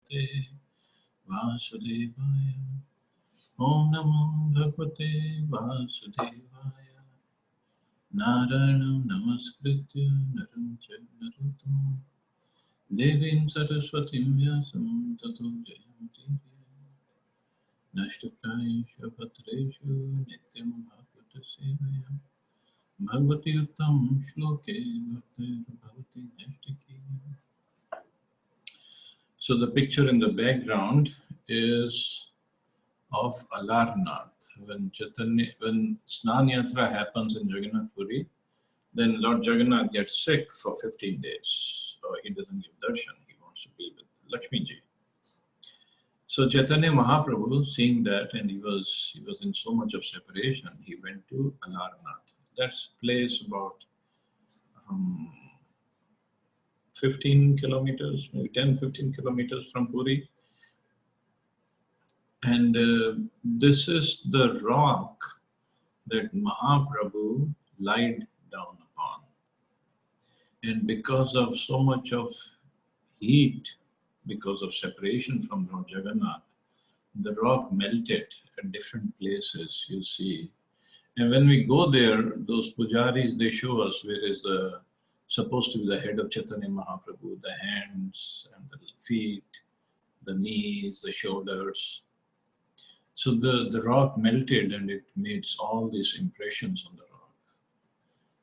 Bhagavate Vasudevaya. Om Namo Bhagavate Vasudevaya. Naranam Namaskritya Naram Chaiva Narottam Devim Saraswatim Vyasam Tato Jayanti Nashtapraisha Bhatreshu Nityam Bhagavata Sevaya Bhagavati Uttam Shloke Bhaktir Bhavati Nashtaki. So the picture in the background is of Alarnath. When Snan Yatra happens in Jagannath Puri, then Lord Jagannath gets sick for 15 days. Or he doesn't give darshan, he wants to be with Lakshmi Ji. So Chaitanya Mahaprabhu, seeing that, and he was in so much of separation, he went to Alarnath. That's a place about 15 kilometers, maybe 10-15 kilometers from Puri. And this is the rock that Mahaprabhu lied down upon. And because of so much of heat, because of separation from Lord Jagannath, the rock melted at different places, you see. And when we go there, those pujaris, they show us where is supposed to be the head of Chaitanya Mahaprabhu, the hands and the feet, the knees, the shoulders. So the rock melted and it makes all these impressions on the rock.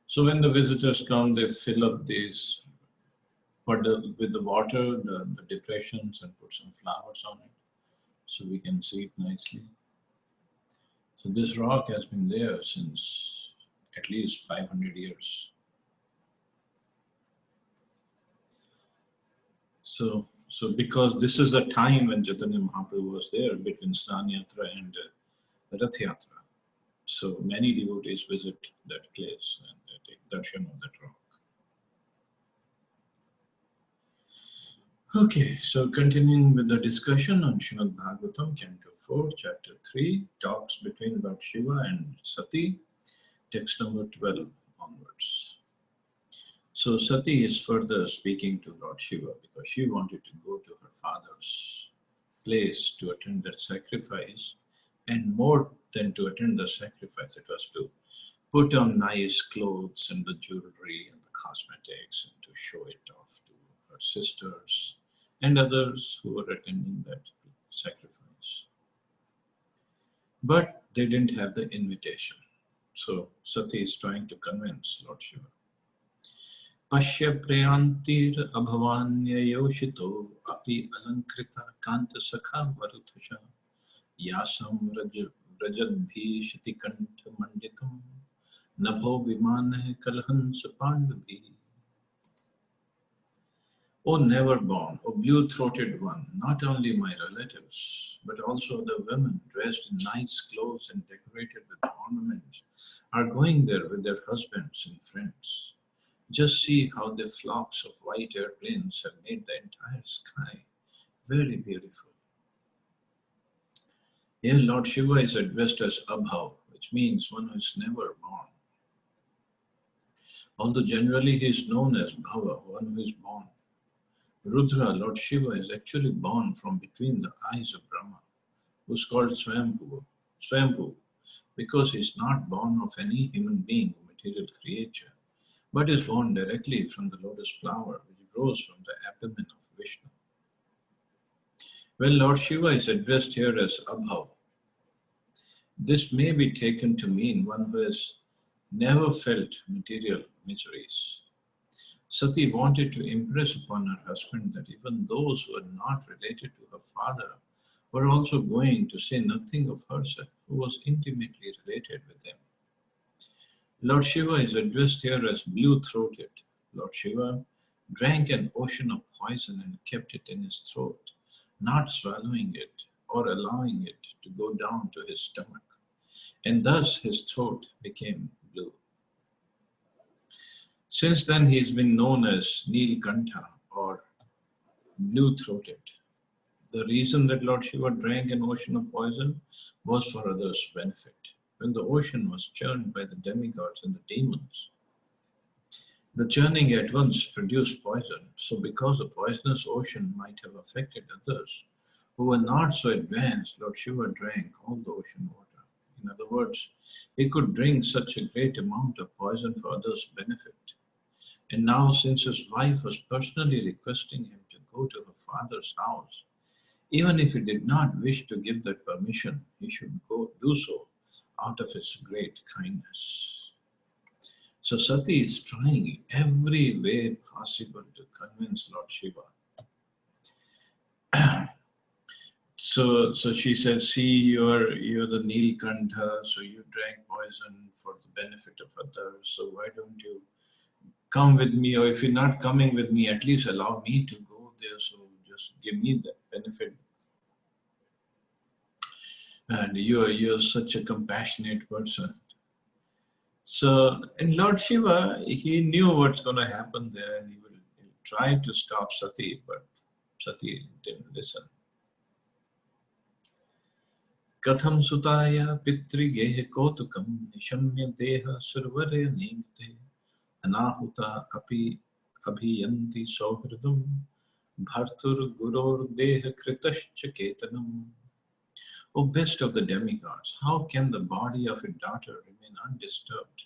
So when the visitors come, they fill up these puddle with the water, the depressions, and put some flowers on it so we can see it nicely. So this rock has been there since at least 500 years. So because this is the time when Chaitanya Mahaprabhu was there between Snan Yatra and Rath Yatra. So many devotees visit that place and they take darshan of that rock. Okay, so continuing with the discussion on Srimad Bhagavatam, Canto 4, Chapter 3, talks between Lord Shiva and Sati, text number 12 onwards. So Sati is further speaking to Lord Shiva because she wanted to go to her father's place to attend that sacrifice, and more than to attend the sacrifice, it was to put on nice clothes and the jewelry and the cosmetics and to show it off to her sisters and others who were attending that sacrifice. But they didn't have the invitation. So Sati is trying to convince Lord Shiva. Pashya prayantir abhavanyayoshito api alankrita kanta sakha varuthasha yasam rajadbhi shitikantha manditam nabho vimane kalhansa pandabhi. O never born, O blue-throated one, not only my relatives, but also the women dressed in nice clothes and decorated with ornaments are going there with their husbands and friends. Just see how the flocks of white airplanes have made the entire sky very beautiful. Here Lord Shiva is addressed as Abhav, which means one who is never born. Although generally he is known as Bhava, one who is born. Rudra, Lord Shiva, is actually born from between the eyes of Brahma, who is called Swayambhu, because he is not born of any human being or material creature, but is born directly from the lotus flower which grows from the abdomen of Vishnu. When Lord Shiva is addressed here as Abhav, this may be taken to mean one who has never felt material miseries. Sati wanted to impress upon her husband that even those who are not related to her father were also going to say nothing of herself, who was intimately related with him. Lord Shiva is addressed here as blue-throated. Lord Shiva drank an ocean of poison and kept it in his throat, not swallowing it or allowing it to go down to his stomach, and thus his throat became blue. Since then, he has been known as Nilkantha or blue-throated. The reason that Lord Shiva drank an ocean of poison was for others' benefit. When the ocean was churned by the demigods and the demons, The churning at once produced poison, so because the poisonous ocean might have affected others who were not so advanced, Lord Shiva drank all the ocean water. In other words, he could drink such a great amount of poison for others' benefit. And now, since his wife was personally requesting him to go to her father's house, even if he did not wish to give that permission, he should go do so out of his great kindness. So Sati is trying every way possible to convince Lord Shiva. So she says, see, you're the Nilkantha, so you drank poison for the benefit of others. So why don't you come with me? Or if you're not coming with me, at least allow me to go there. So just give me that benefit. And you're such a compassionate person. So, and Lord Shiva, he knew what's going to happen there, and he'll try to stop Sati, but Sati didn't listen. Katham sutaya pitrigehe kotukam nishamya deha survare ningte anahuta api abhiyanti sauhridam bhartur guror deha kritascha ketanam. O best of the demigods, how can the body of a daughter remain undisturbed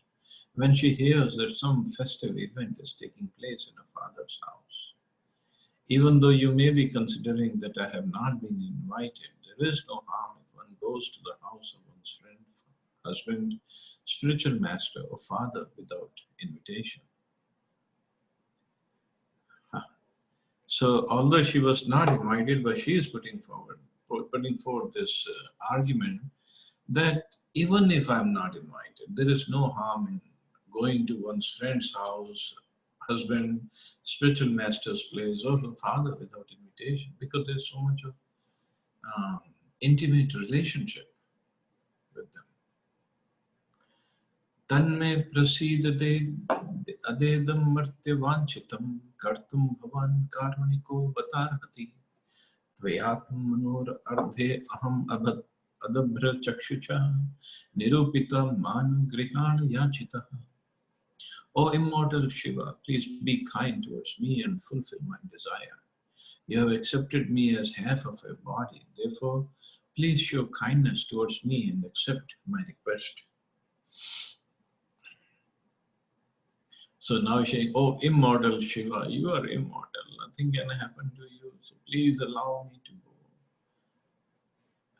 when she hears that some festive event is taking place in her father's house? Even though you may be considering that I have not been invited, there is no harm if one goes to the house of one's friend, husband, spiritual master, or father without invitation. So, although she was not invited, but she is putting forward this argument that even if I'm not invited, there is no harm in going to one's friend's house, husband, spiritual master's place, or her father without invitation, because there's so much of intimate relationship with them. Tanme prasidade adedam martyavanchitam kartum bhavan karuniko vatarhati tvayatm manor ardhe aham abhat adabhra chakshucha nirupika man grihana yachita. O immortal Shiva, please be kind towards me and fulfill my desire. You have accepted me as half of your body. Therefore, please show kindness towards me and accept my request. So now she's saying, oh, immortal Shiva, you are immortal. Nothing can happen to you. So please allow me to go.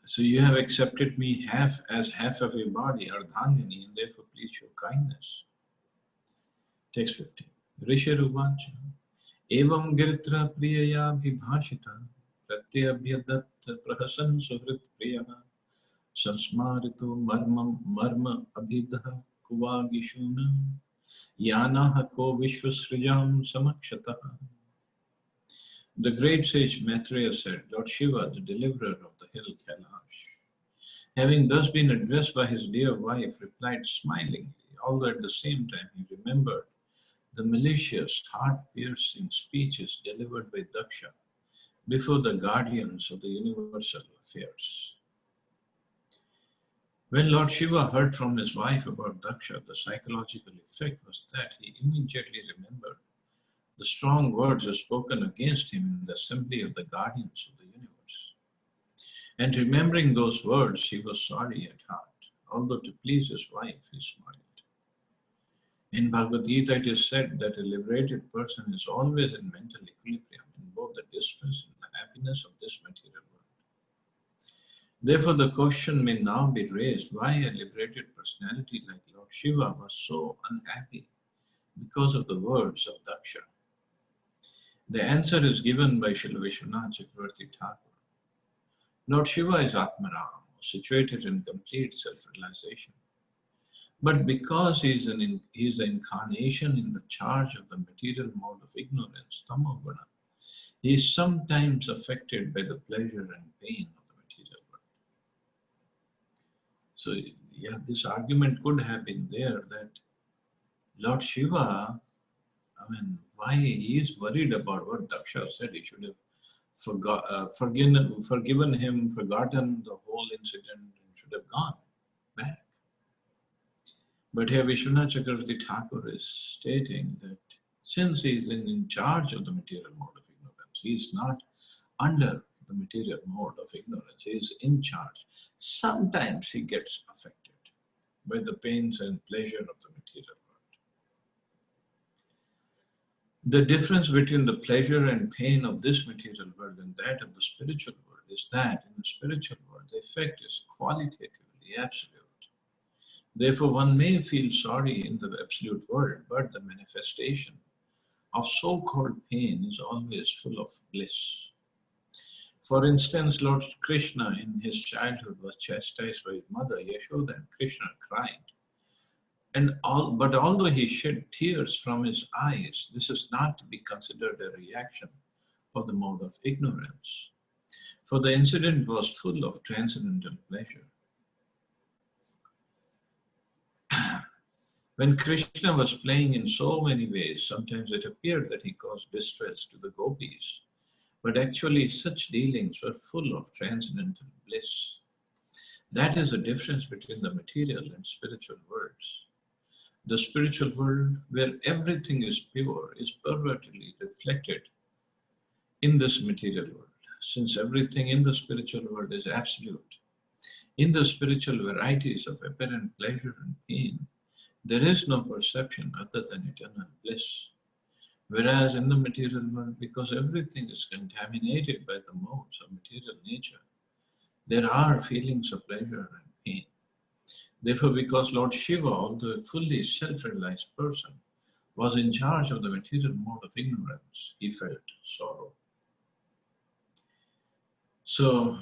So you have accepted me as half of your body, Ardhangani, and therefore please show kindness. Text 15. Rishiruvacha. Evam giritra priyaya vibhashita pratyabhyadat prahasan suhrit priyaha sansmarito marma abhidah kuvagishuna yanaha ko vishvasrijam samakshataha. The great sage Maitreya said, Lord Shiva, the deliverer of the hill Kailash, having thus been addressed by his dear wife, replied smilingly, although at the same time he remembered the malicious, heart-piercing speeches delivered by Daksha before the guardians of the universal affairs. When Lord Shiva heard from his wife about Daksha, the psychological effect was that he immediately remembered the strong words were spoken against him in the assembly of the guardians of the universe. And remembering those words, he was sorry at heart. Although to please his wife, he smiled. In Bhagavad Gita, it is said that a liberated person is always in mental equilibrium in both the distress and the happiness of this material world. Therefore, the question may now be raised why a liberated personality like Lord Shiva was so unhappy because of the words of Daksha. The answer is given by Srila Vishwanath Chakravarti Thakur. Lord Shiva is Atmaram, situated in complete self-realization. But because he is an incarnation in the charge of the material mode of ignorance, tamoguna, he is sometimes affected by the pleasure and pain of the material world. So, yeah, this argument could have been there that Lord Shiva, why he is worried about what Daksha said. He should have forgiven him, forgotten the whole incident, and should have gone back. But here Vishwanath Chakravarti Thakur is stating that since he is in charge of the material mode of ignorance. He is not under the material mode of ignorance. He is in charge. Sometimes he gets affected by the pains and pleasure of the material world. The difference between the pleasure and pain of this material world and that of the spiritual world is that in the spiritual world, the effect is qualitatively absolute. Therefore, one may feel sorry in the absolute world, but the manifestation of so-called pain is always full of bliss. For instance, Lord Krishna in his childhood was chastised by his mother Yashoda, and Krishna cried. But although he shed tears from his eyes, this is not to be considered a reaction of the mode of ignorance, for the incident was full of transcendental pleasure. When Krishna was playing in so many ways, sometimes it appeared that he caused distress to the gopis, but actually such dealings were full of transcendental bliss. That is the difference between the material and spiritual worlds. The spiritual world, where everything is pure, is pervertedly reflected in this material world, since everything in the spiritual world is absolute. In the spiritual varieties of apparent pleasure and pain, there is no perception other than eternal bliss. Whereas in the material world, because everything is contaminated by the modes of material nature, there are feelings of pleasure and pain. Therefore, because Lord Shiva, although a fully self-realized person, was in charge of the material mode of ignorance, he felt sorrow. So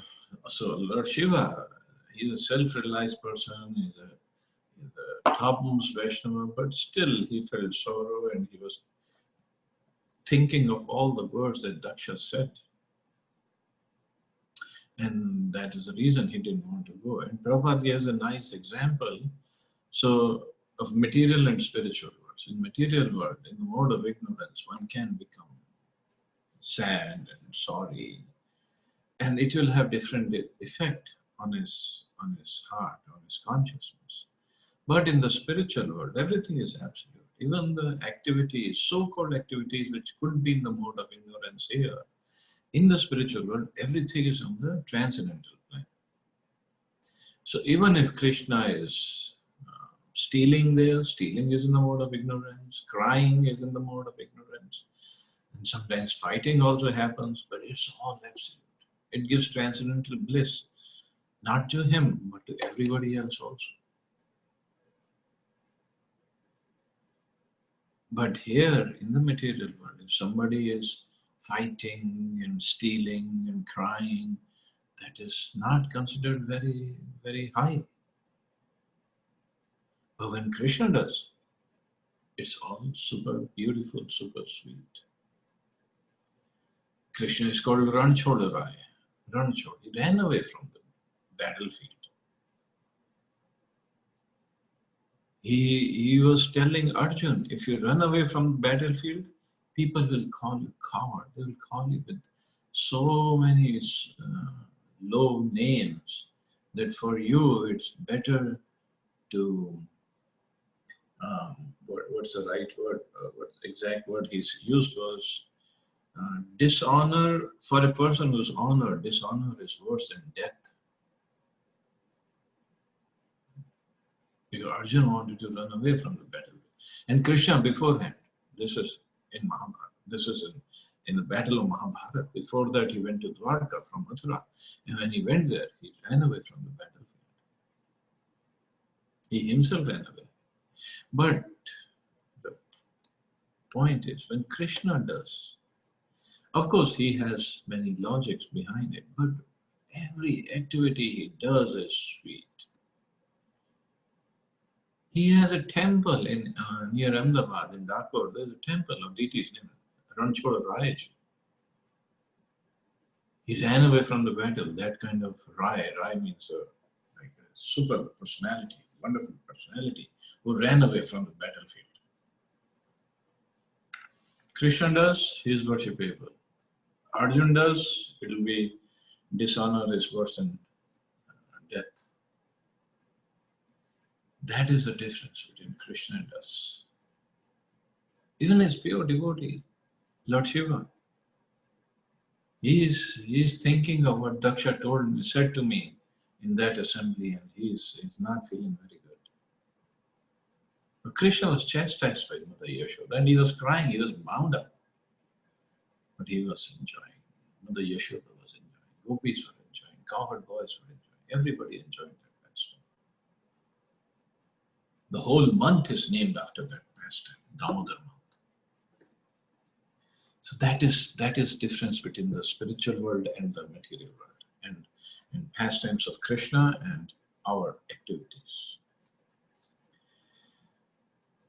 Lord Shiva, he's a self-realized person, he's a topmost Vaishnava, but still he felt sorrow and he was thinking of all the words that Daksha said. And that is the reason he didn't want to go. And Prabhupada gives a nice example of material and spiritual worlds. In material world, in the mode of ignorance, one can become sad and sorry, and it will have different effect on his heart, on his consciousness. But in the spiritual world, everything is absolute. Even the activities, so-called activities which could be in the mode of ignorance here, in the spiritual world, everything is on the transcendental plane. So even if Krishna is stealing there, stealing is in the mode of ignorance, crying is in the mode of ignorance, and sometimes fighting also happens, but it's all absolute. It gives transcendental bliss, not to him, but to everybody else also. But here in the material world, if somebody is fighting and stealing and crying, that is not considered very, very high. But when Krishna does, it's all super beautiful, super sweet. Krishna is called Ranchodarai. Ranchod. He ran away from the battlefield. He was telling Arjun, if you run away from the battlefield, people will call you coward. They will call you with so many low names that for you it's better to, what's the right word, what the exact word he used was, dishonor. For a person who's honored, dishonor is worse than death. Because Arjun wanted to run away from the battle. And Krishna beforehand, this is in Mahabharata, this is in the battle of Mahabharata. Before that he went to Dwarka from Mathura. And when he went there, he ran away from the battlefield. He himself ran away. But the point is, when Krishna does, of course he has many logics behind it, but every activity he does is sweet. He has a temple in near Ahmedabad in Darpur. There's a temple of deities named Ranchodarai. He ran away from the battle. That kind of Rai means like a super personality, wonderful personality, who ran away from the battlefield. Krishna does, he is worshipable. Arjun does, it will be dishonor is worse than death. That is the difference between Krishna and us. Even his pure devotee, Lord Shiva. He's thinking of what Daksha said to me in that assembly, and he's not feeling very good. But Krishna was chastised by Mother Yashoda, and he was crying, he was bound up. But he was enjoying. Mother Yashoda was enjoying. Gopis were enjoying. Cowherd boys were enjoying. Everybody enjoying that pastime. The whole month is named after that pastime, Damodar month. So that is difference between the spiritual world and the material world, and pastimes of Krishna and our activities.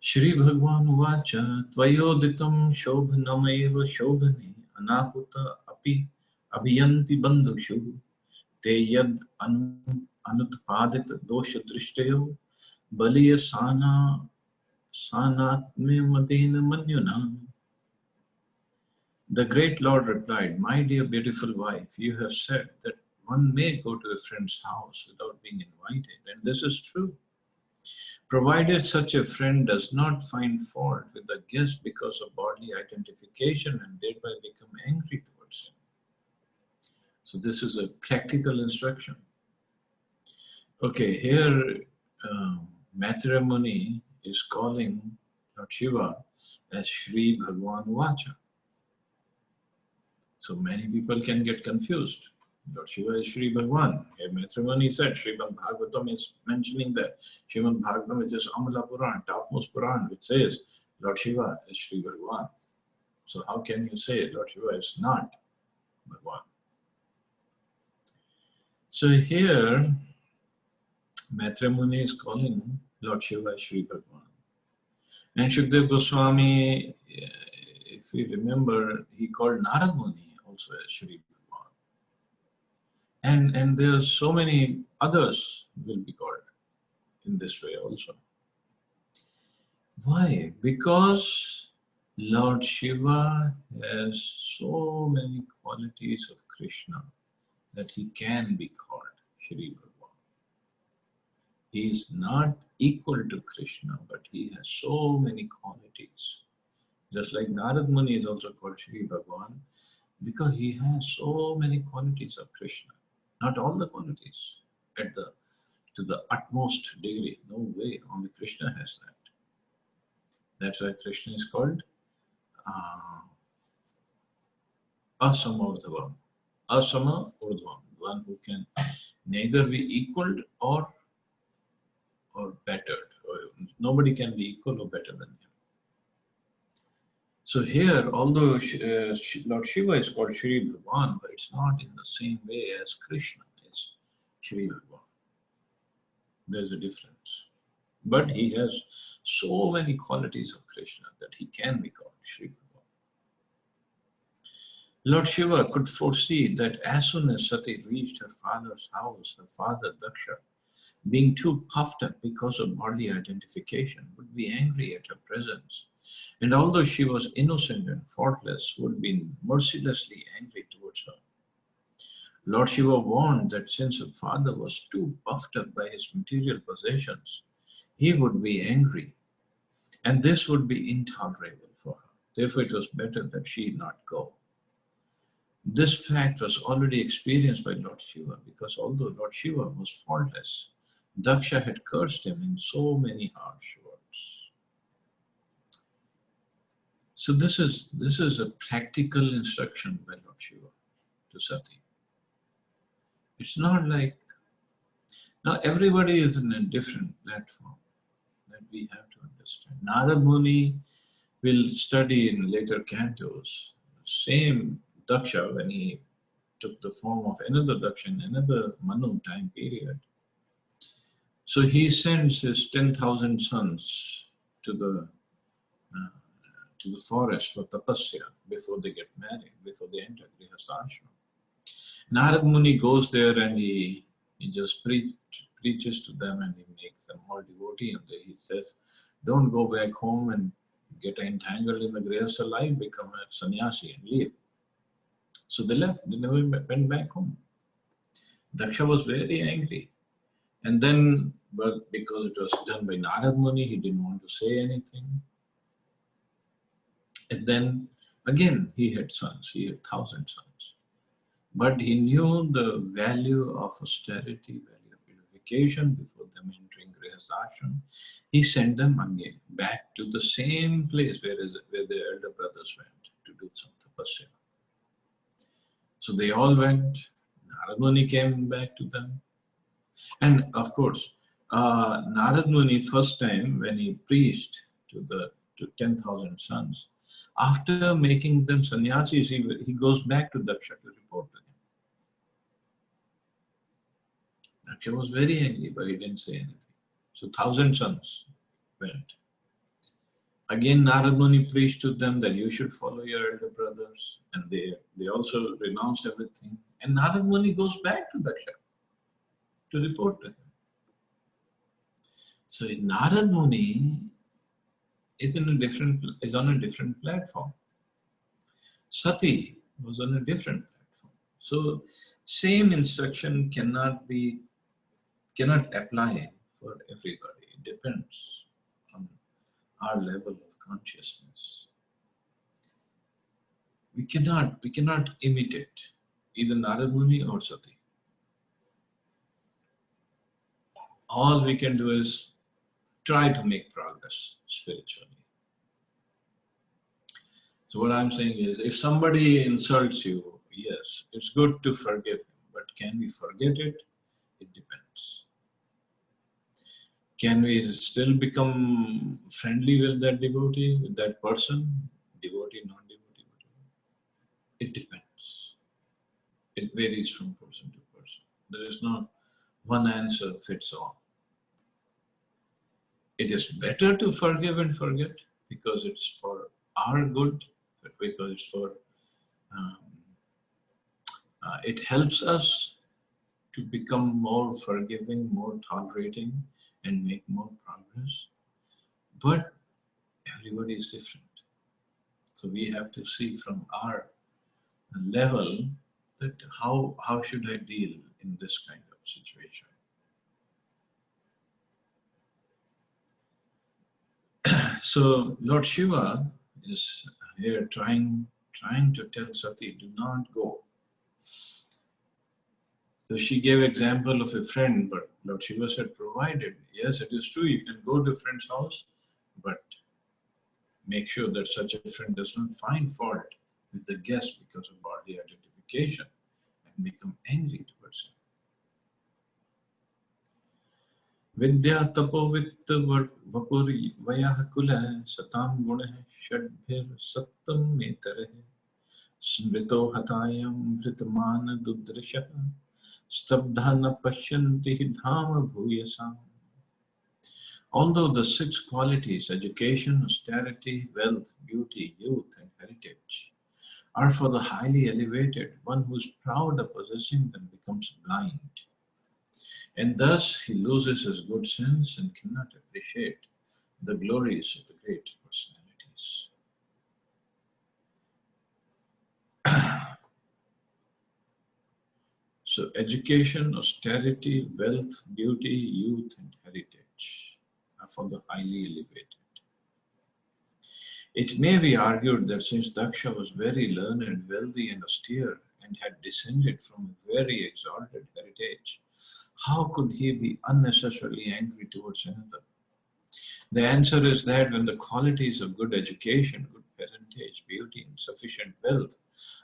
Shri Bhagwan Vacha Tvayoditam Shobhanameva Shobhane Anahuta Api Abhiyanti Bandhushu Te Yad Anutpadit Dosha Drishtayo Baliya Sanatme Madena Manyuna. The great Lord replied, "My dear beautiful wife, you have said that one may go to a friend's house without being invited, and this is true. Provided such a friend does not find fault with the guest because of bodily identification and thereby become angry towards him." So this is a practical instruction. Okay, here matrimony is calling Lord Shiva as Shri Bhagwan Vacha. So many people can get confused. Lord Shiva is Shri Bhagwan. Here matrimony said, Srimad Bhagavatam is mentioning that. Srimad Bhagavatam, which is Amala Puran, topmost Puran, which says Lord Shiva is Shri Bhagwan. So how can you say Lord Shiva is not Bhagwan? So here, matrimony is calling Lord Shiva as Shri Bhagwan. And Shukdev Goswami, if we remember, he called Narad Muni also as Shri Bhagwan. And there's so many others will be called in this way also. Why? Because Lord Shiva has so many qualities of Krishna that he can be called Shri Bhagwan. He is not equal to Krishna, but he has so many qualities. Just like Narad Muni is also called Shri Bhagwan, because he has so many qualities of Krishna. Not all the qualities to the utmost degree. No way, only Krishna has that. That's why Krishna is called Asama Urdhvam. Asama Urdhvam, one who can neither be equaled or bettered. Nobody can be equal or better than him. So here, although Lord Shiva is called Shri Bhagwan, but it's not in the same way as Krishna is Shri Bhagwan. There's a difference. But he has so many qualities of Krishna that he can be called Shri Bhagwan. Lord Shiva could foresee that as soon as Sati reached her father's house, her father Daksha, being too puffed up because of bodily identification, would be angry at her presence. And although she was innocent and faultless, would be mercilessly angry towards her. Lord Shiva warned that since her father was too puffed up by his material possessions, he would be angry, and this would be intolerable for her. Therefore, it was better that she not go. This fact was already experienced by Lord Shiva, because although Lord Shiva was faultless, Daksha had cursed him in so many harsh words. So this is a practical instruction by Lord Shiva to Sati. It's not like, now everybody is in a different platform that we have to understand. Narad Muni will study in later cantos. Same Daksha, when he took the form of another Daksha in another Manu time period. So he sends his 10,000 sons to the forest for tapasya before they get married, before they enter Grihastha-ashram. Narad Muni goes there and he just preaches to them, and he makes them all devotee, and he says, don't go back home and get entangled in the Grihastha life, become a sannyasi and leave. So they left, they never went back home. Daksha was very angry. And then, but because it was done by Narad Muni, he didn't want to say anything. And then again he had sons, he had 1,000 sons. But he knew the value of austerity, value of purification before them entering Grihasashram. He sent them again back to the same place where the elder brothers went to do some tapasya. So they all went. Narad Muni came back to them. And of course, Narad Muni first time when he preached to 10,000 sons, after making them sannyasis, he goes back to Daksha to report to him. Daksha was very angry, but he didn't say anything. So 1,000 sons went. Again, Narad Muni preached to them that you should follow your elder brothers, and they also renounced everything. And Narad Muni goes back to Daksha to report to him. So Narad Muni is on a different platform. Sati was on a different platform. So same instruction cannot apply for everybody. It depends on our level of consciousness. We cannot imitate either Narad Muni or Sati. All we can do is try to make progress spiritually. So what I'm saying is, if somebody insults you, yes, it's good to forgive him, but can we forget it? It depends. Can we still become friendly with that devotee, with that person? Devotee, non-devotee, whatever. It depends. It varies from person to person. There is not one answer fits all. It is better to forgive and forget because it's for our good, because it's for, it helps us to become more forgiving, more tolerating, and make more progress. But everybody is different. So we have to see from our level that how should I deal in this kind of situation. So Lord Shiva is here trying to tell Sati, do not go. So she gave example of a friend, but Lord Shiva said, provided, yes, it is true, you can go to a friend's house, but make sure that such a friend does not find fault with the guest because of bodily identification and become angry towards him. Vidya tapo vitta vapuri vayah kula satam gunah shadbhir sattam metare smrito hatayam vritamana dudrisha stabdhana pashyanti dhama bhuyasam. Although the 6 qualities, education, austerity, wealth, beauty, youth, and heritage, are for the highly elevated, one who is proud of possessing them becomes blind. And thus he loses his good sense and cannot appreciate the glories of the great personalities. So education, austerity, wealth, beauty, youth, and heritage are for the highly elevated. It may be argued that since Daksha was very learned, wealthy, and austere, and had descended from a very exalted heritage, how could he be unnecessarily angry towards another? The answer is that when the qualities of good education, good parentage, beauty, and sufficient wealth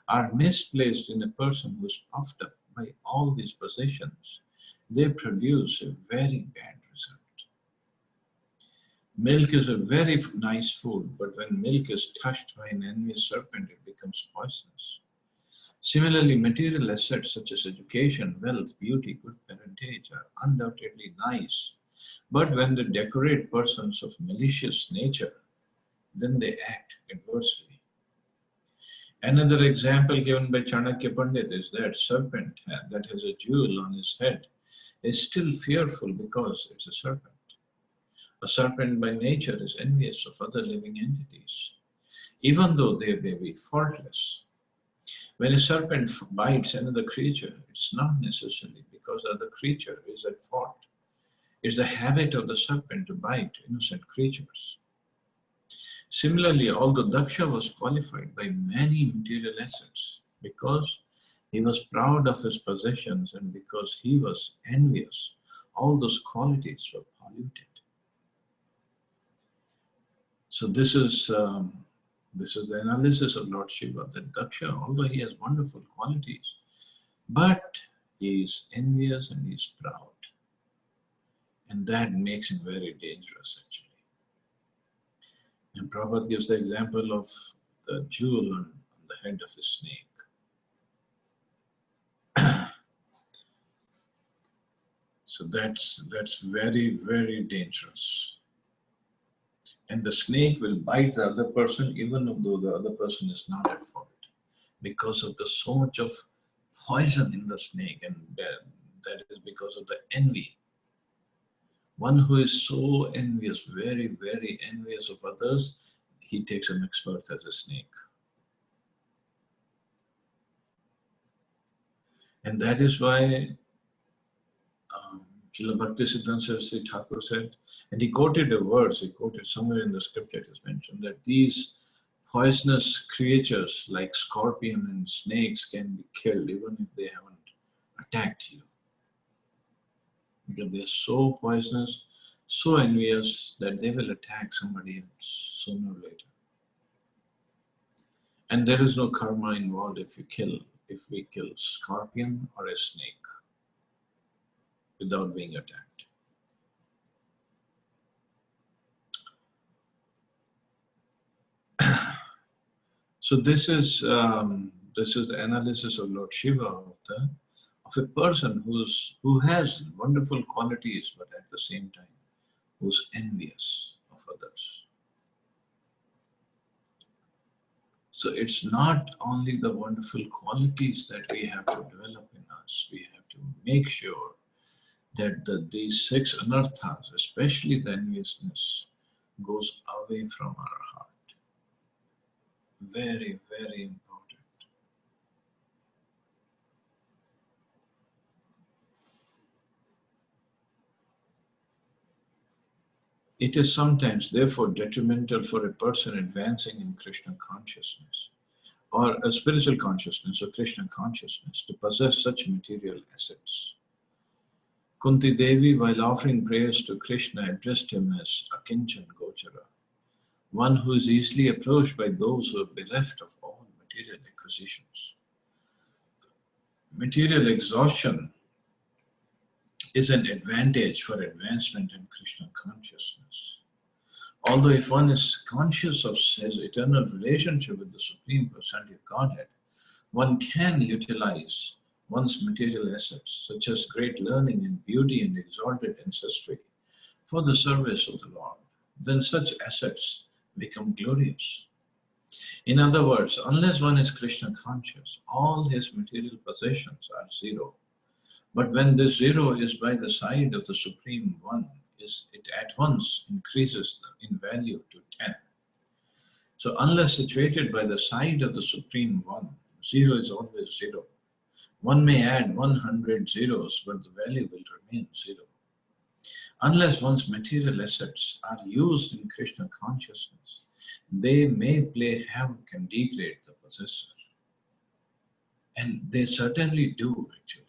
are misplaced in a person who is puffed up by all these possessions, they produce a very bad result. Milk is a very nice food, but when milk is touched by an envious serpent, it becomes poisonous. Similarly, material assets such as education, wealth, beauty, good parentage are undoubtedly nice, but when they decorate persons of malicious nature, then they act adversely. Another example given by Chanakya Pandit is that serpent that has a jewel on his head is still fearful because it's a serpent. A serpent by nature is envious of other living entities, even though they may be faultless. When a serpent bites another creature, it's not necessarily because the other creature is at fault. It's the habit of the serpent to bite innocent creatures. Similarly, although Daksha was qualified by many material assets because he was proud of his possessions and because he was envious, all those qualities were polluted. So this is the analysis of Lord Shiva, that Daksha, although he has wonderful qualities, but he is envious and he is proud. And that makes him very dangerous actually. And Prabhupada gives the example of the jewel on the head of a snake. So that's very, very dangerous. And the snake will bite the other person even though the other person is not at fault, because of the so much of poison in the snake, and that is because of the envy. One who is so envious, very, very envious of others, he takes an expert as a snake. And that is why Srila Bhaktisiddhanta Saraswati Thakur said, and he quoted the words, he quoted somewhere in the scripture, it is mentioned that these poisonous creatures like scorpion and snakes can be killed even if they haven't attacked you. Because they are so poisonous, so envious that they will attack somebody else sooner or later. And there is no karma involved if we kill scorpion or a snake without being attacked. So this is the analysis of Lord Shiva of a person who has wonderful qualities, but at the same time who's envious of others. So it's not only the wonderful qualities that we have to develop in us, we have to make sure that these 6 anarthas, especially the enviousness, goes away from our heart. Very, very important. It is sometimes, therefore, detrimental for a person advancing in Krishna consciousness or a spiritual consciousness or Krishna consciousness to possess such material assets. Kunti Devi, while offering prayers to Krishna, addressed him as Akinchan Gochara, one who is easily approached by those who are bereft of all material acquisitions. Material exhaustion is an advantage for advancement in Krishna consciousness. Although if one is conscious of his eternal relationship with the Supreme Personality of Godhead, one can utilize one's material assets, such as great learning and beauty and exalted ancestry, for the service of the Lord. Then such assets become glorious. In other words, unless one is Krishna conscious, all his material possessions are zero. But when this zero is by the side of the Supreme One, it at once increases in value to 10. So unless situated by the side of the Supreme One, zero is always zero. One may add 100 zeros, but the value will remain zero. Unless one's material assets are used in Krishna consciousness, they may play havoc and degrade the possessor. And they certainly do, actually.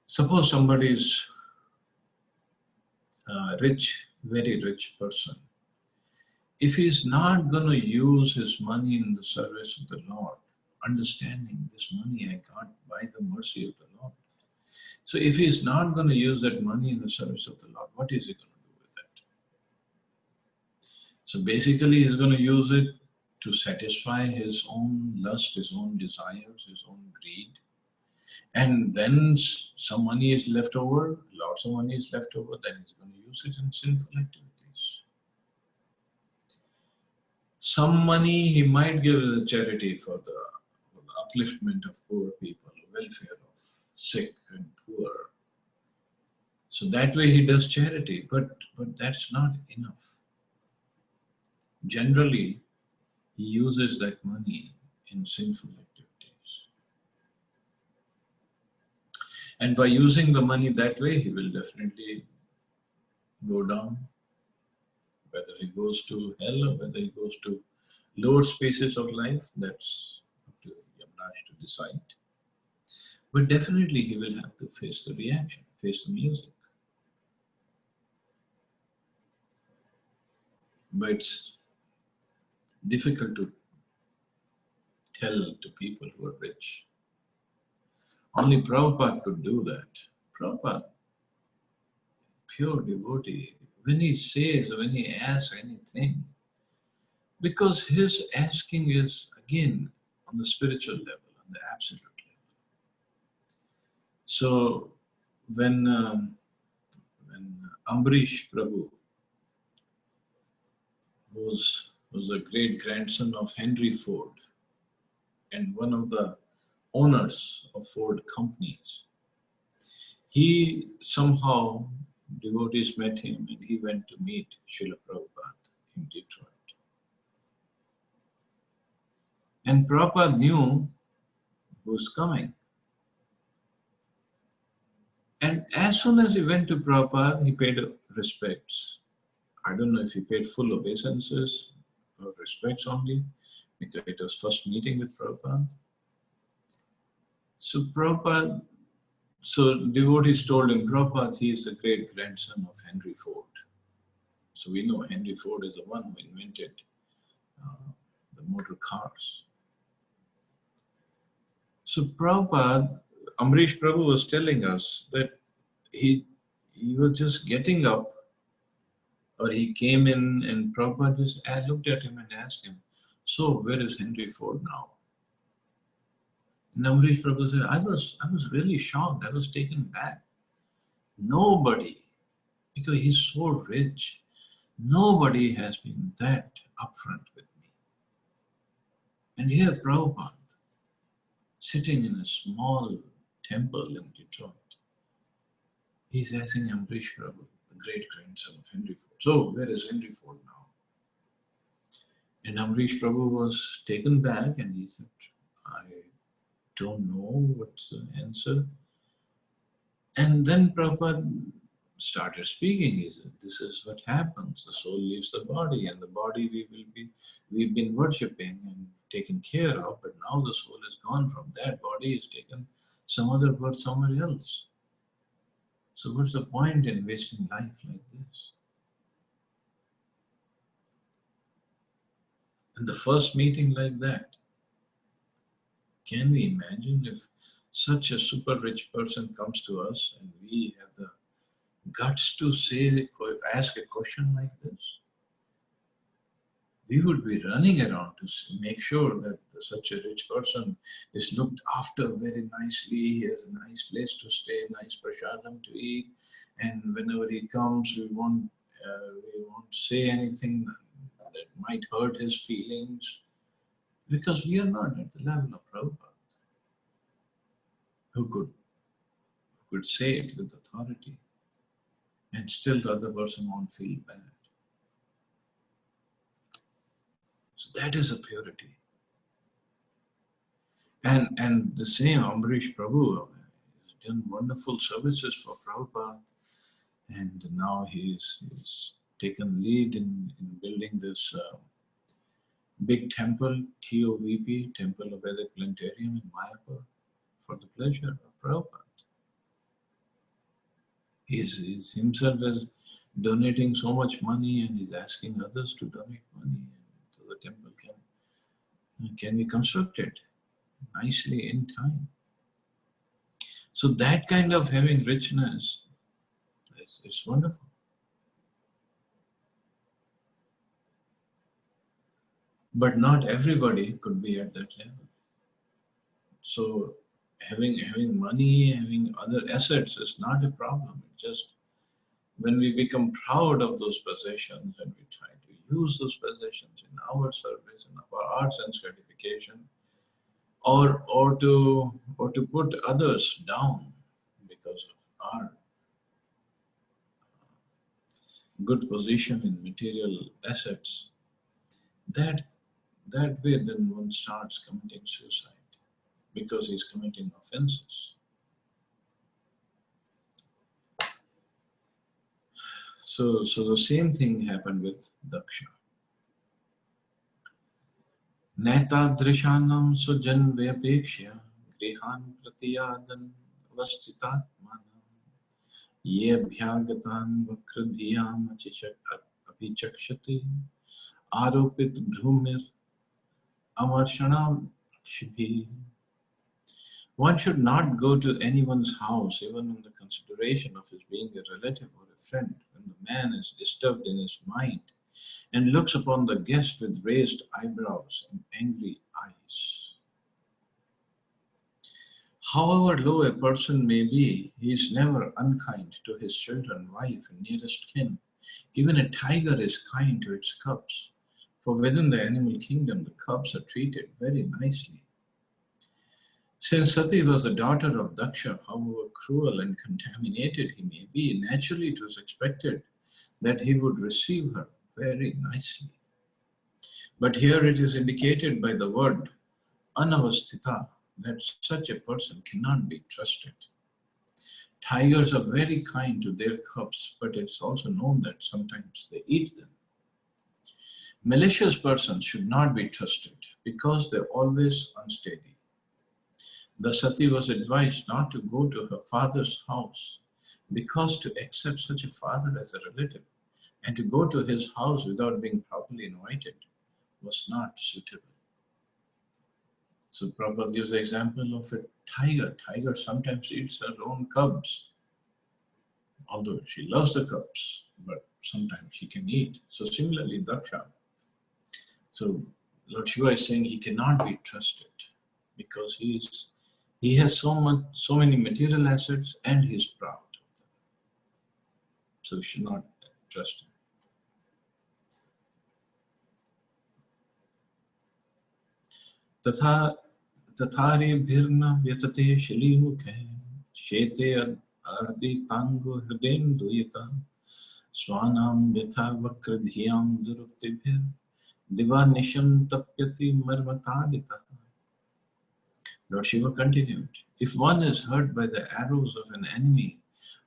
Suppose somebody is a rich, very rich person. If he is not going to use his money in the service of the Lord, understanding this money I got by the mercy of the Lord. So if he is not going to use that money in the service of the Lord, what is he going to do with that? So basically he's going to use it to satisfy his own lust, his own desires, his own greed. And then some money is left over, lots of money is left over, then he's going to use it in sinful activities. Some money he might give as a charity for the upliftment of poor people, welfare of sick and poor. So that way he does charity, but that's not enough. Generally, he uses that money in sinful activities. And by using the money that way, he will definitely go down Whether he goes to hell or whether he goes to lower spaces of life, that's up to Yamraj to decide. But definitely he will have to face the reaction, face the music. But it's difficult to tell to people who are rich. Only Prabhupada could do that. Prabhupada, pure devotee, when he says, when he asks anything, because his asking is again on the spiritual level, on the absolute level. So when Ambarish Prabhu was a great grandson of Henry Ford and one of the owners of Ford companies, he somehow, devotees met him and he went to meet Srila Prabhupada in Detroit. And Prabhupada knew who's coming. And as soon as he went to Prabhupada, he paid respects. I don't know if he paid full obeisances or respects only, because it was first meeting with Prabhupada. So Prabhupada, so devotees told him, Prabhupada, he is the great grandson of Henry Ford. So we know Henry Ford is the one who invented the motor cars. So Prabhupada, Amrish Prabhu was telling us that he was just getting up, or he came in and Prabhupada just looked at him and asked him, so where is Henry Ford now? And Amrish Prabhu said, I was really shocked, I was taken back. Nobody, because he's so rich, nobody has been that upfront with me. And here Prabhupada, sitting in a small temple in Detroit, he's asking Amrish Prabhu, the great grandson of Henry Ford, so where is Henry Ford now? And Amrish Prabhu was taken back and he said, I don't know what's the answer. And then Prabhupada started speaking. He said, this is what happens. The soul leaves the body, and the body we've been worshipping and taken care of, but now the soul is gone from that body, is taken some other birth somewhere else. So what's the point in wasting life like this? And the first meeting like that, can we imagine if such a super rich person comes to us and we have the guts to ask a question like this? We would be running around to make sure that such a rich person is looked after very nicely, he has a nice place to stay, nice prasadam to eat, and whenever he comes, we won't say anything that might hurt his feelings, because we are not at the level of Prabhupada, who could say it with authority, and still the other person won't feel bad. So that is a purity. And the same Ambarish Prabhu has done wonderful services for Prabhupada, and now he's taken lead in building this big temple, TOVP, Temple of Vedic Planetarium in Mayapur, for the pleasure of Prabhupada. He's himself is donating so much money, and he's asking others to donate money so the temple can be constructed nicely in time. So that kind of having richness is wonderful. But not everybody could be at that level. So having money, having other assets is not a problem. It's just when we become proud of those possessions and we try to use those possessions in our service, in our arts and certification, or to put others down because of our good position in material assets, that way then one starts committing suicide, because he's committing offenses. So the same thing happened with Daksha. Netadrishanam sujan vyapekshya grihan pratiyadan vastitatmanam ye abhyagatan vakradhiyam apichakshati aropit bhrumir amarshana kshibhi. One should not go to anyone's house, even on the consideration of his being a relative or a friend, when the man is disturbed in his mind and looks upon the guest with raised eyebrows and angry eyes. However low a person may be, he is never unkind to his children, wife, and nearest kin. Even a tiger is kind to its cubs, for within the animal kingdom the cubs are treated very nicely. Since Sati was the daughter of Daksha, however cruel and contaminated he may be, naturally it was expected that he would receive her very nicely. But here it is indicated by the word anavasthita that such a person cannot be trusted. Tigers are very kind to their cubs, but it's also known that sometimes they eat them. Malicious persons should not be trusted because they're always unsteady. The Sati was advised not to go to her father's house because to accept such a father as a relative and to go to his house without being properly invited was not suitable. So Prabhupada gives the example of a tiger. Tiger sometimes eats her own cubs, although she loves the cubs, but sometimes she can eat. So similarly, Daksha. So Lord Shiva is saying he cannot be trusted because he has so many material assets and he is proud of them. So we should not trust him. तथा तथारेभिर्न व्यतते शलीमुखे शेते अर्दितांगो हृदयेन्दुयता स्वानां यथा वक्रधियां दुरुक्तिभिर् दिवानिशं तप्यति मर्मताडितः. Lord Shiva continued, if one is hurt by the arrows of an enemy,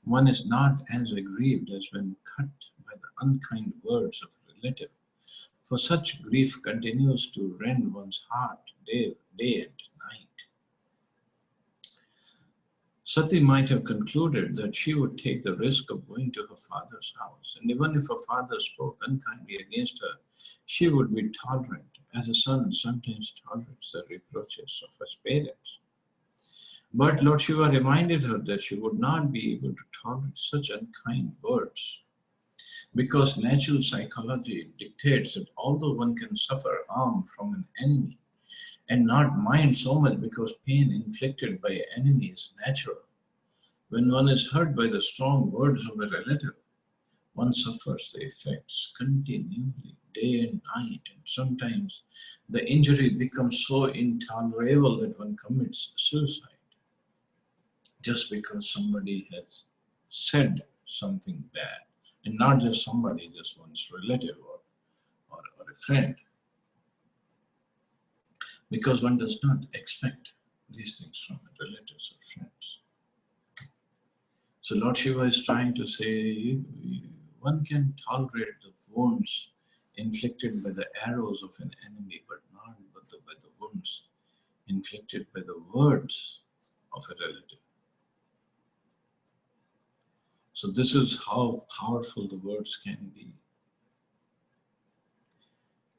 one is not as aggrieved as when cut by the unkind words of a relative. For such grief continues to rend one's heart day and night. Sati might have concluded that she would take the risk of going to her father's house, and even if her father spoke unkindly against her, she would be tolerant, as a son sometimes tolerates the reproaches of his parents. But Lord Shiva reminded her that she would not be able to tolerate such unkind words, because natural psychology dictates that although one can suffer harm from an enemy and not mind so much because pain inflicted by an enemy is natural, when one is hurt by the strong words of a relative, one suffers the effects continually, day and night, and sometimes the injury becomes so intolerable that one commits suicide just because somebody has said something bad. And not just somebody, just one's relative or a friend. Because one does not expect these things from relatives or friends. So Lord Shiva is trying to say, one can tolerate the wounds inflicted by the arrows of an enemy, but not by the wounds inflicted by the words of a relative. So this is how powerful the words can be.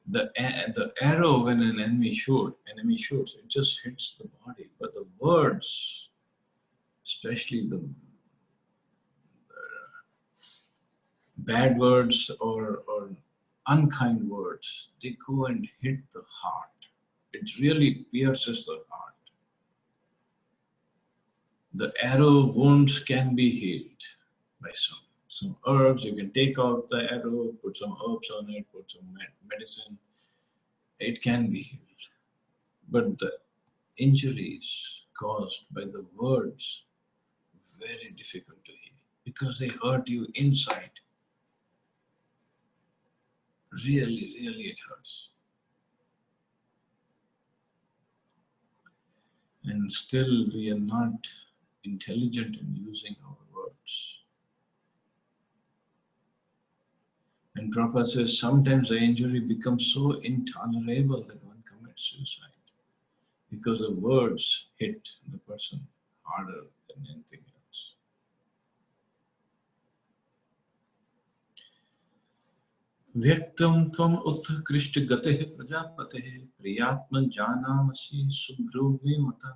The arrow, when an enemy shoots, it just hits the body. But the words, especially the bad words or unkind words, they go and hit the heart. It really pierces the heart. The arrow wounds can be healed by some herbs. You can take out the arrow, put some herbs on it, put some medicine. It can be healed. But the injuries caused by the words, very difficult to heal because they hurt you inside. Really, really it hurts. And still we are not intelligent in using our words. And Prabhupada says sometimes the injury becomes so intolerable that one commits suicide because the words hit the person harder than anything else. Vyaktam tvam utkrishta gatehi prajapatehi priyatma janamasi subhruvi mata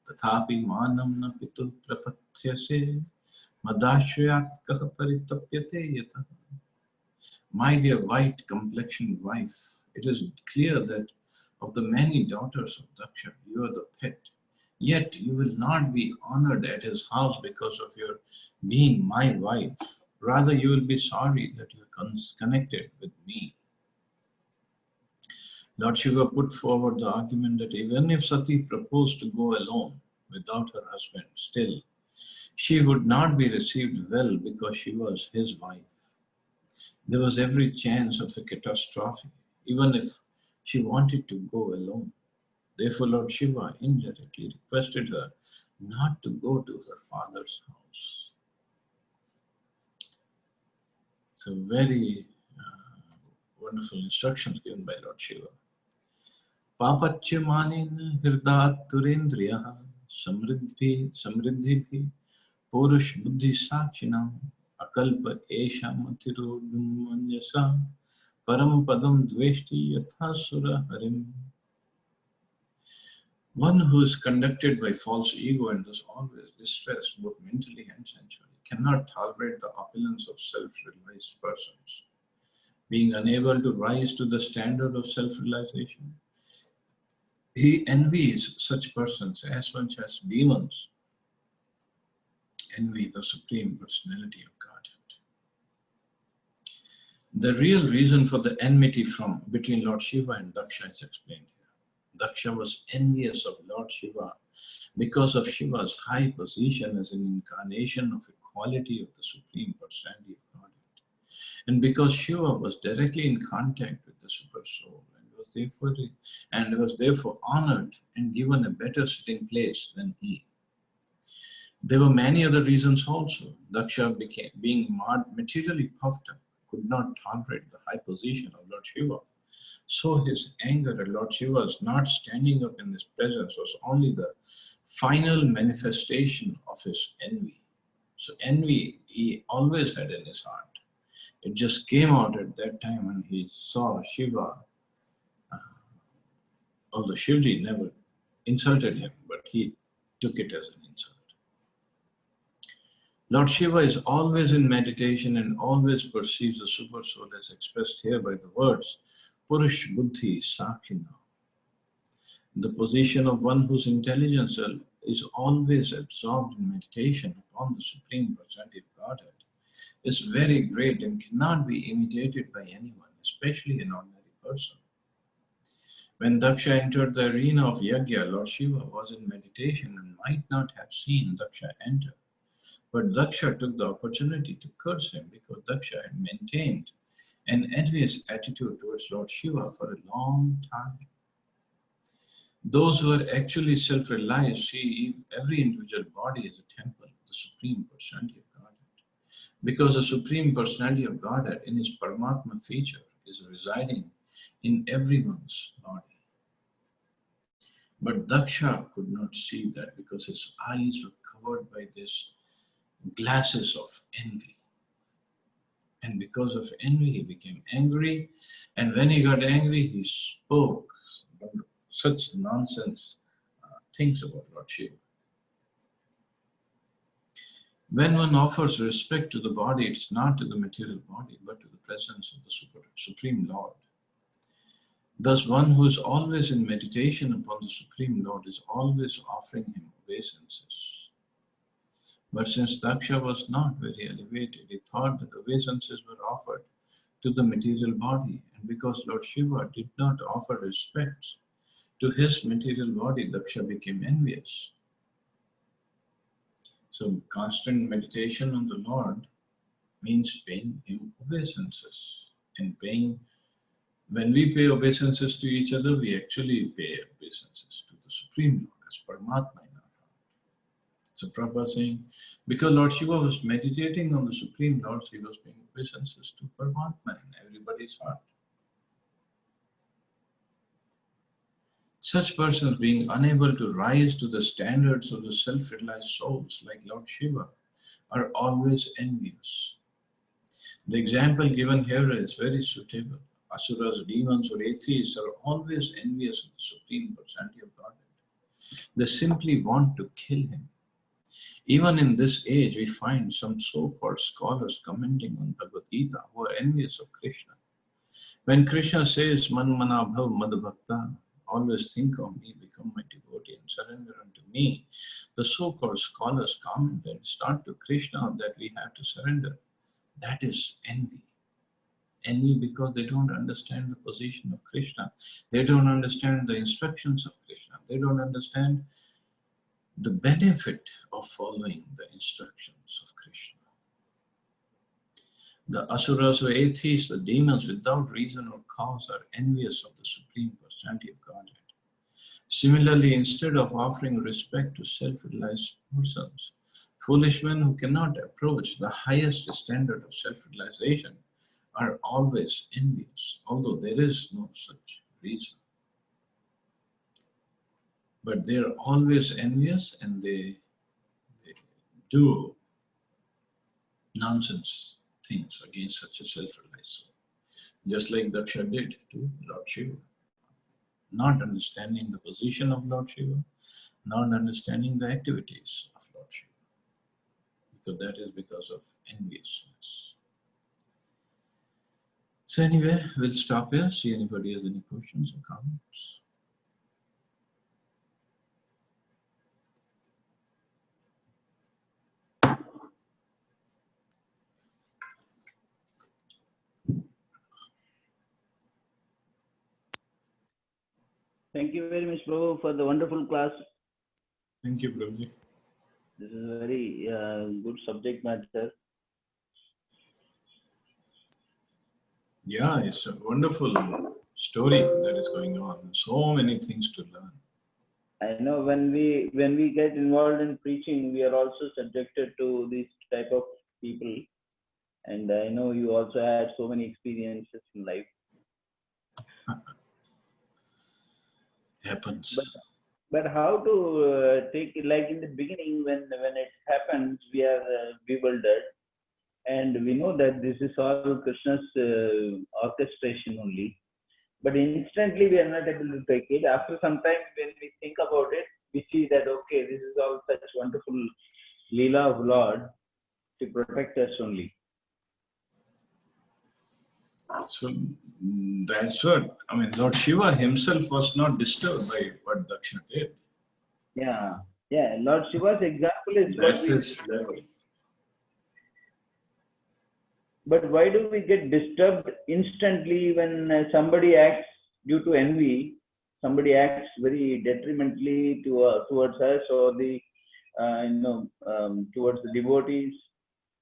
tathapi manam na pitu prapatyase madashrayat kaha paritapyate yata. My dear white complexioned wife, it is clear that of the many daughters of Daksha, you are the pet. Yet you will not be honored at his house because of your being my wife. Rather, you will be sorry that you are connected with me. Lord Shiva put forward the argument that even if Sati proposed to go alone without her husband, still she would not be received well because she was his wife. There was every chance of a catastrophe, even if she wanted to go alone. Therefore, Lord Shiva indirectly requested her not to go to her father's house. So, very wonderful instructions given by Lord Shiva. Papachyamanena hirdat turendriya samriddhi purush buddhi sakshina akalpa esha matirodumanyasa param padam dveshti yatha sura harim. One who is conducted by false ego and thus always distressed both mentally and sensually cannot tolerate the opulence of self-realized persons. Being unable to rise to the standard of self-realization, he envies such persons as much as demons envy the Supreme Personality of Godhead. The real reason for the enmity between Lord Shiva and Daksha is explained here. Daksha was envious of Lord Shiva because of Shiva's high position as an incarnation of a quality of the Supreme Personality of Godhead, and because Shiva was directly in contact with the Super Soul and was therefore honored and given a better sitting place than he. There were many other reasons also. Daksha, being materially puffed up, could not tolerate the high position of Lord Shiva. So his anger at Lord Shiva's not standing up in his presence was only the final manifestation of his envy. So envy he always had in his heart. It just came out at that time when he saw Shiva, although Shivji never insulted him, but he took it as an insult. Lord Shiva is always in meditation and always perceives the Super Soul as expressed here by the words Purush Buddhi Sakshina. The position of one whose intelligence is always absorbed in meditation upon the Supreme Personality of Godhead is very great and cannot be imitated by anyone, especially an ordinary person. When Daksha entered the arena of Yajna, Lord Shiva was in meditation and might not have seen Daksha enter. But Daksha took the opportunity to curse him because Daksha had maintained an envious attitude towards Lord Shiva for a long time. Those who are actually self-realized see every individual body as a temple of the Supreme Personality of Godhead. Because the Supreme Personality of Godhead in his Paramatma feature is residing in everyone's body. But Daksha could not see that because his eyes were covered by these glasses of envy. And because of envy, he became angry. And when he got angry, he spoke such nonsense things about Lord Shiva. When one offers respect to the body, it's not to the material body, but to the presence of the Supreme Lord. Thus, one who is always in meditation upon the Supreme Lord is always offering him obeisances. But since Daksha was not very elevated, he thought that obeisances were offered to the material body. And because Lord Shiva did not offer respect to his material body, Daksha became envious. So constant meditation on the Lord means paying him obeisances. And when we pay obeisances to each other, we actually pay obeisances to the Supreme Lord as Paramatma in our heart. So Prabhupada saying, because Lord Shiva was meditating on the Supreme Lord, he was being obeisances to Paramatma in everybody's heart. Such persons being unable to rise to the standards of the self-realized souls like Lord Shiva are always envious. The example given here is very suitable. Asuras, demons, or atheists are always envious of the Supreme Personality of Godhead. They simply want to kill him. Even in this age, we find some so-called scholars commenting on Bhagavad Gita who are envious of Krishna. When Krishna says, Man mana bhav mad bhakta, always think of me, become my devotee and surrender unto me, the so-called scholars comment and start to Krishna that we have to surrender. That is envy. Envy because they don't understand the position of Krishna. They don't understand the instructions of Krishna. They don't understand the benefit of following the instructions of Krishna. The asuras or atheists, the demons, without reason or cause, are envious of the Supreme Personality of Godhead. Similarly, instead of offering respect to self-realized persons, foolish men who cannot approach the highest standard of self-realization are always envious, although there is no such reason. But they are always envious and they do nonsense things against such a self-realized soul. Just like Daksha did to Lord Shiva. Not understanding the position of Lord Shiva, not understanding the activities of Lord Shiva. Because that is because of enviousness. So anyway, we'll stop here, see anybody has any questions or comments. Thank you very much, Prabhu, for the wonderful class. Thank you, Prabhuji. This is a very good subject matter. Yeah, it's a wonderful story that is going on. So many things to learn. I know when we get involved in preaching, we are also subjected to this type of people. And I know you also had so many experiences in life. Happens. But how to take it, like in the beginning when it happens, we are bewildered. And we know that this is all Krishna's orchestration only. But instantly we are not able to take it. After some time, when we think about it, we see that, okay, this is all such wonderful Leela of Lord to protect us only. So that's what, I mean, Lord Shiva himself was not disturbed by what Daksha did. Yeah. Lord Shiva's example is That's his level. But why do we get disturbed instantly when somebody acts due to envy? Somebody acts very detrimentally towards us or towards the devotees.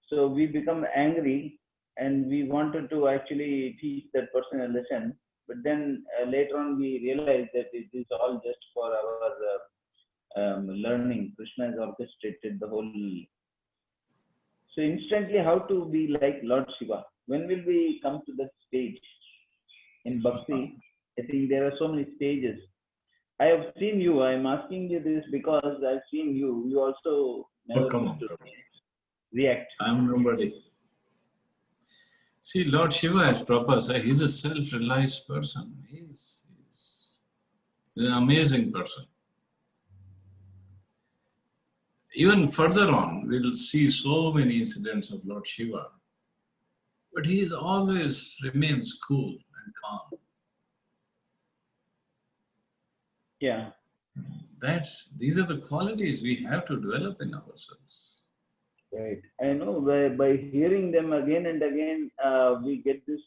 So we become angry and we wanted to actually teach that person a lesson. But then later on we realize that it is all just for our learning. Krishna has orchestrated the whole. So instantly, how to be like Lord Shiva? When will we come to that stage in Bhakti? I think there are so many stages. I have seen you. I am asking you this because I've seen you. You also never used to react. I'm nobody. See, Lord Shiva, as Prabhupada said, he's a self-realized person. He's an amazing person. Even further on, we'll see so many incidents of Lord Shiva. But he always remains cool and calm. Yeah. These are the qualities we have to develop in ourselves. Right. I know by hearing them again and again, we get this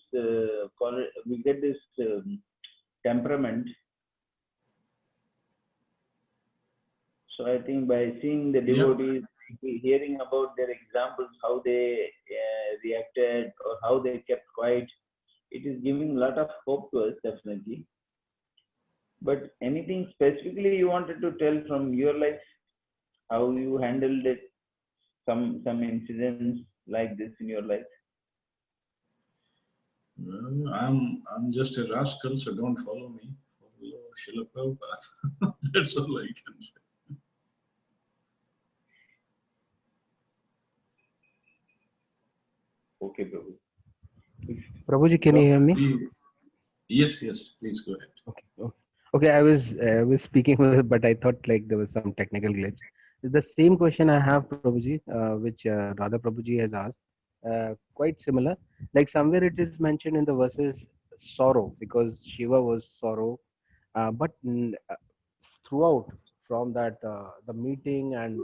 temperament. So I think by seeing the devotees, hearing about their examples, how they reacted or how they kept quiet, it is giving a lot of hope to us, definitely. But anything specifically you wanted to tell from your life? how you handled it, some incidents like this in your life. Well, I'm just a rascal, so don't follow me. Follow Srila Prabhupada. That's all I can say. Okay, Prabhu. If Prabhuji, can you what hear me? Yes, yes, please go ahead. Okay. Okay. I was speaking with, but I thought like there was some technical glitch. The same question I have, Prabhuji, which Radha Prabhuji has asked, quite similar. Like somewhere it is mentioned in the verses sorrow because Shiva was sorrow, but throughout from that the meeting and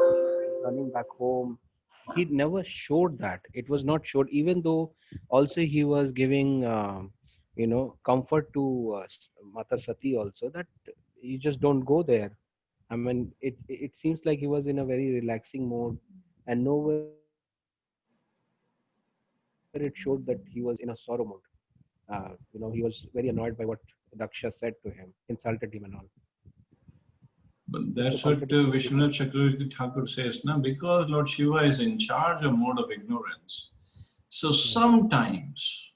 running back home, he never showed that. It was not showed, even though also he was giving. Comfort to Mata Sati also, that you just don't go there. I mean, it seems like he was in a very relaxing mode, and nowhere it showed that he was in a sorrow mode. He was very annoyed by what Daksha said to him, insulted him, and all. But Just to that's comfort what him, he did that. Vishwanath Chakravarti Thakur says, now because Lord Shiva is in charge of mode of ignorance. So Hmm. sometimes,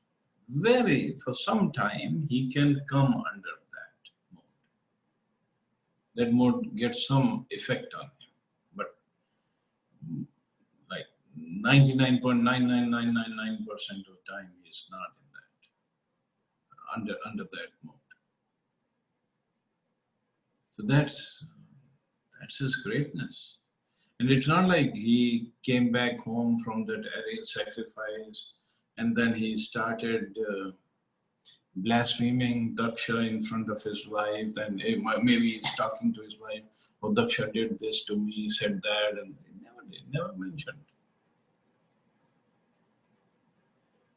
for some time, he can come under that mode. That mode gets some effect on him. But like 99.99999% of the time, he is not in that, under that mode. So that's his greatness. And it's not like he came back home from that aerial sacrifice and then he started blaspheming Daksha in front of his wife. Then maybe he's talking to his wife, oh, Daksha did this to me, said that, and he never mentioned.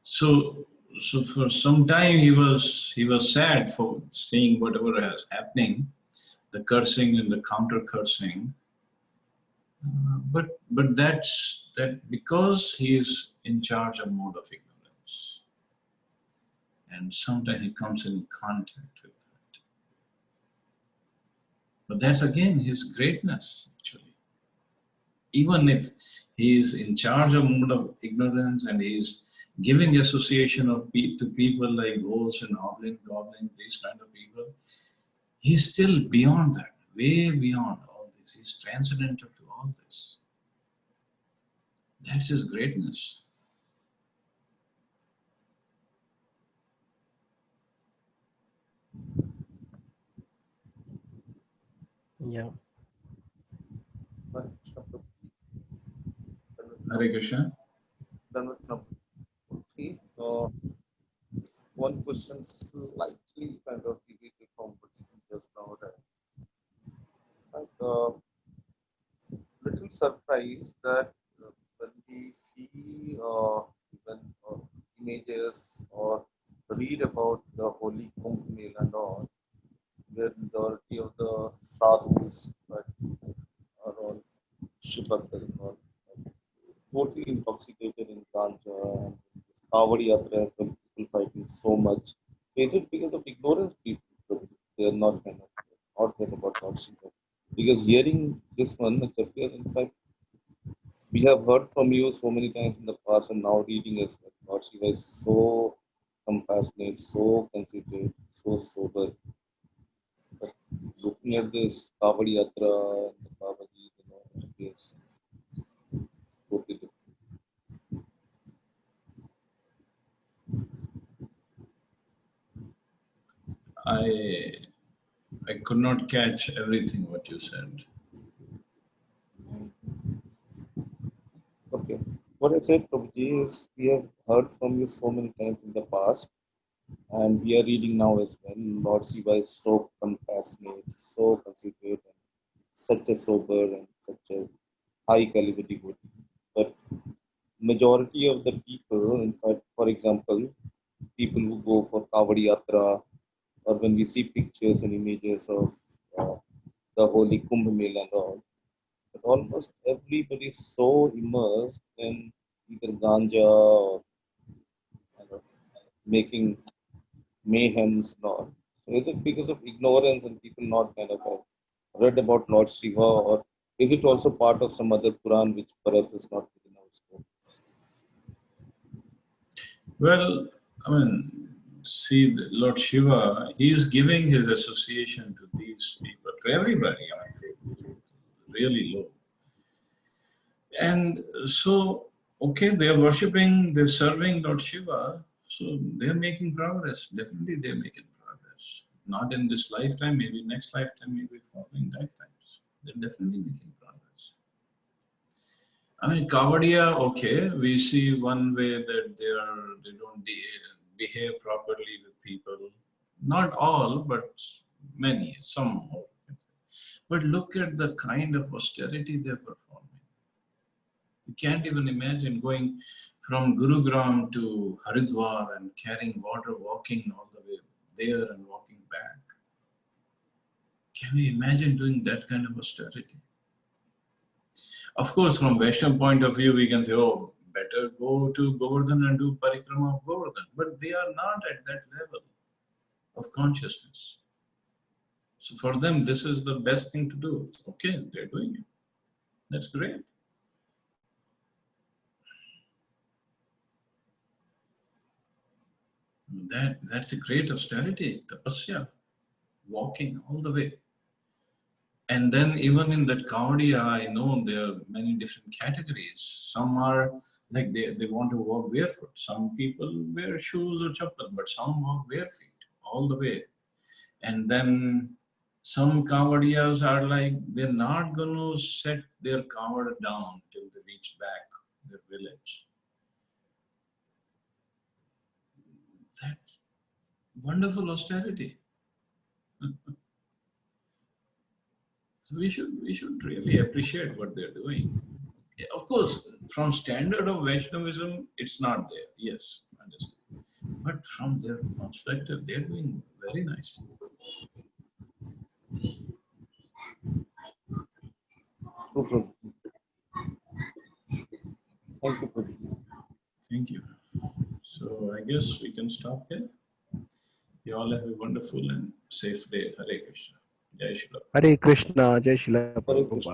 So, so for some time he was sad for seeing whatever was happening, the cursing and the counter cursing. But that's that because he is in charge of mode of ignorance, and sometimes he comes in contact with that. But that's again his greatness, actually. Even if he is in charge of mode of ignorance and he is giving association of to people like ghosts and goblin, these kind of people, he's still beyond that, way beyond all this. He's transcendental to all this. That's his greatness. Yeah. Hare Krishna Prabhuji. Hare Krishna. Dandavat Prabhuji. One question slightly kind of deviated from what you just now read. It's like little surprised that when we see even images or read about the holy Kumbh Mela and all, where majority of the sadhus that are all Shivakal or totally intoxicated in ganja and this Kavadi Yatra as well, people fighting so much. Is it because of ignorance people they are not kind of not kind about Lord Shiva? Because hearing this one, it appears in fact we have heard from you so many times in the past and now reading as well. Lord Shiva is so compassionate, so considerate, so sober. But looking at this Kavadi Yatra and the Babaji, it appears totally different. I I could not catch everything what you said. Okay. What I said, Prabhuji, is we have heard from you so many times in the past, and we are reading now as well. Lord Shiva is so compassionate, so considerate, and such a sober and such a high caliber devotee. But majority of the people, in fact, for example, people who go for Kavadi Yatra, or when we see pictures and images of uh, the holy Kumbh Mela and all, but almost everybody is so immersed in either ganja or kind of making mayhems and all. So is it because of ignorance and people not kind of have read about Lord Shiva, or Is it also part of some other Puran which perhaps is not within our scope? Well, I mean, see, Lord Shiva, he is giving his association to these people, to everybody, I mean, really low. And so, okay, they're worshipping, they're serving Lord Shiva, so they're making progress. Definitely they're making progress. Not in this lifetime, maybe next lifetime, maybe following lifetimes. They're definitely making progress. I mean, Kavadia, okay, we see one way that they don't behave properly with people. Not all, but many, some. But look at the kind of austerity they're performing. You can't even imagine going from Gurugram to Haridwar and carrying water, walking all the way there and walking back. Can you imagine doing that kind of austerity? Of course, from Western point of view, we can say, oh, better go to Govardhan and do parikrama of Govardhan. But they are not at that level of consciousness. So for them, this is the best thing to do. Okay, they're doing it. That's great. That's a great austerity, tapasya, walking all the way. And then even in that Kavadiya, I know there are many different categories. Some are like they want to walk barefoot. Some people wear shoes or chappal, but some walk bare feet all the way. And then some Kavadiyas are like, they're not going to set their kavad down till they reach back their village. That wonderful austerity. So we should really appreciate what they're doing. Of course, from standard of Vaishnavism, it's not there. Yes, understood. But from their perspective, they're doing very nicely. True, Prabhu. Thank you, Prabhu. Thank you. So I guess we can stop here. You all have a wonderful and safe day. Hare Krishna. Jai Shri Ram. Hare Krishna, Jai Shila Hare Prabhupada. Krishna.